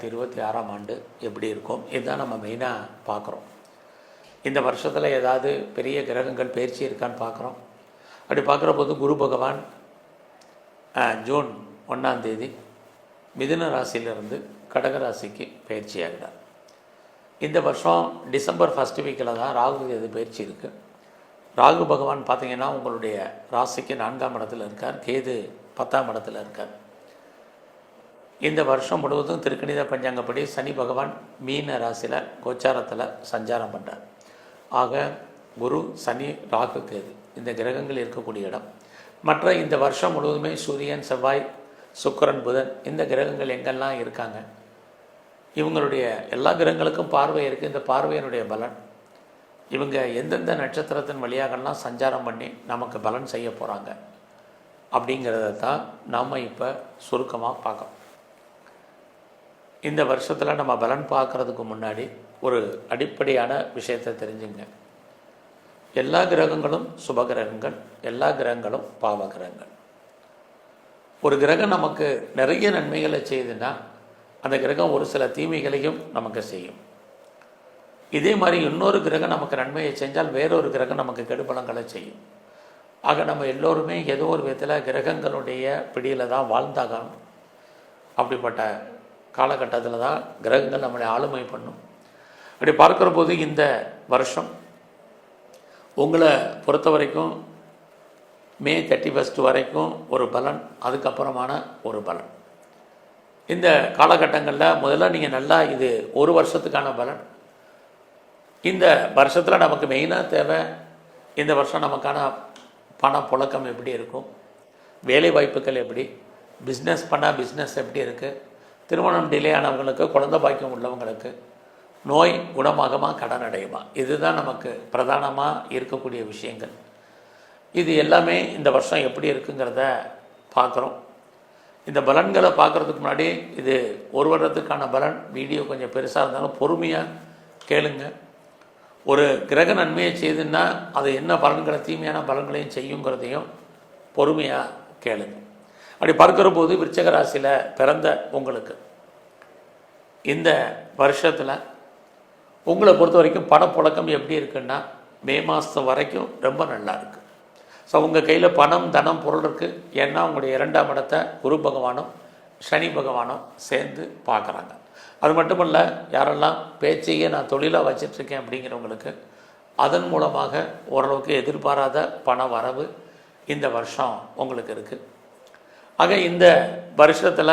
26ஆம் ஆண்டு எப்படி இருக்கும் இதுதான் நம்ம மெயினாக பார்க்குறோம். இந்த வருஷத்தில் ஏதாவது பெரிய கிரகங்கள் பயிற்சி இருக்கான்னு பார்க்குறோம். அப்படி பார்க்குற போது குரு பகவான் ஜூன் 1ஆம் தேதி மிதுன ராசியிலிருந்து கடக ராசிக்கு பயிற்சி ஆகிறார். இந்த வருஷம் டிசம்பர் ஃபஸ்ட் வீக்கில் தான் ராகு கேது பயிற்சி இருக்குது. ராகு பகவான் பார்த்திங்கன்னா உங்களுடைய ராசிக்கு 4ஆம் இடத்துல இருக்கார், கேது 10ஆம் இடத்துல இருக்கார். இந்த வருஷம் முழுவதும் திருக்கணித பஞ்சாங்கப்படி சனி பகவான் மீன ராசியில் கோச்சாரத்தில் சஞ்சாரம் பண்ணுறார். ஆக குரு, சனி, ராகு, கேது இந்த கிரகங்கள் இருக்கக்கூடிய இடம். மற்ற இந்த வருஷம் முழுவதுமே சூரியன், செவ்வாய், சுக்கிரன், புதன் இந்த கிரகங்கள் எங்கெல்லாம் இருக்காங்க, இவங்களுடைய எல்லா கிரகங்களுக்கும் பார்வை இருக்குது. இந்த பார்வையினுடைய பலன் இவங்க எந்தெந்த நட்சத்திரத்தின் வழியாகலாம் சஞ்சாரம் பண்ணி நமக்கு பலன் செய்ய போகிறாங்க அப்படிங்கிறத தான் நாம் இப்போ சுருக்கமாக பார்க்கணும். இந்த வருஷத்தில் நம்ம பலன் பார்க்குறதுக்கு முன்னாடி ஒரு அடிப்படையான விஷயத்தை தெரிஞ்சுங்க. எல்லா கிரகங்களும் சுப கிரகங்கள், எல்லா கிரகங்களும் பாவ கிரகங்கள். ஒரு கிரகம் நமக்கு நிறைய நன்மைகளை செய்யுதுன்னா அந்த கிரகம் ஒரு சில தீமைகளையும் நமக்கு செய்யும். இதே மாதிரி இன்னொரு கிரகம் நமக்கு நன்மையை செஞ்சால் வேறொரு கிரகம் நமக்கு கெடுபலங்களை செய்யும். ஆக நம்ம எல்லோருமே ஏதோ ஒரு விதத்தில் கிரகங்களுடைய பிடியில் தான் வாழ்ந்தாகணும். அப்படிப்பட்ட காலகட்டத்தில் தான் கிரகங்கள் நம்மளை ஆளுமை பண்ணும். அப்படி பார்க்குற போது இந்த வருஷம் உங்களை பொறுத்த வரைக்கும் மே 31 வரைக்கும் ஒரு பலன், அதுக்கப்புறமான ஒரு பலன். இந்த காலகட்டங்களில் முதல்ல நீங்கள் நல்லா இது ஒரு வருஷத்துக்கான பலன். இந்த வருஷத்தில் நமக்கு மெயினாக தேவை, இந்த வருஷம் நமக்கான பண புழக்கம் எப்படி இருக்கும், வேலை வாய்ப்புகள் எப்படி, பிஸ்னஸ் பண்ணால் பிஸ்னஸ் எப்படி இருக்குது, திருமணம் டிலே ஆனவங்களுக்கு, குழந்தை பாக்கியம் உள்ளவங்களுக்கு நோய் குணமாகமா, கடன் அடையுமா, இதுதான் நமக்கு பிரதானமாக இருக்கக்கூடிய விஷயங்கள். இது எல்லாமே இந்த வருஷம் எப்படி இருக்குங்கிறத பார்க்குறோம். இந்த பலன்களை பார்க்குறதுக்கு முன்னாடி இது ஒரு வருடத்துக்கான பலன். வீடியோ கொஞ்சம் பெருசாக இருந்தாலும் பொறுமையாக கேளுங்க. ஒரு கிரக நன்மையை செய்துன்னா அது என்ன பலன்களை, தீமையான பலன்களையும் செய்யுங்கிறதையும் பொறுமையாக கேளுங்க. அப்படி பார்க்குற போது விருச்சிக ராசியில் பிறந்த உங்களுக்கு இந்த வருஷத்தில் உங்களை பொறுத்த வரைக்கும் பணப்புழக்கம் எப்படி இருக்குன்னா மே மாதம் வரைக்கும் ரொம்ப நல்லா இருக்குது. ஸோ உங்கள் கையில் பணம், தனம், பொருள் இருக்குது. ஏன்னா உங்களுடைய 2ஆம் இடத்தை குரு பகவானும் சனி பகவானும் சேர்ந்து பார்க்குறாங்க. அது மட்டும் இல்லை, யாரெல்லாம் பேச்சையே நான் தொழிலாக வச்சிட்ருக்கேன் அப்படிங்கிறவங்களுக்கு அதன் மூலமாக ஓரளவுக்கு எதிர்பாராத பண வரவு இந்த வருஷம் உங்களுக்கு இருக்குது. ஆக இந்த வருஷத்தில்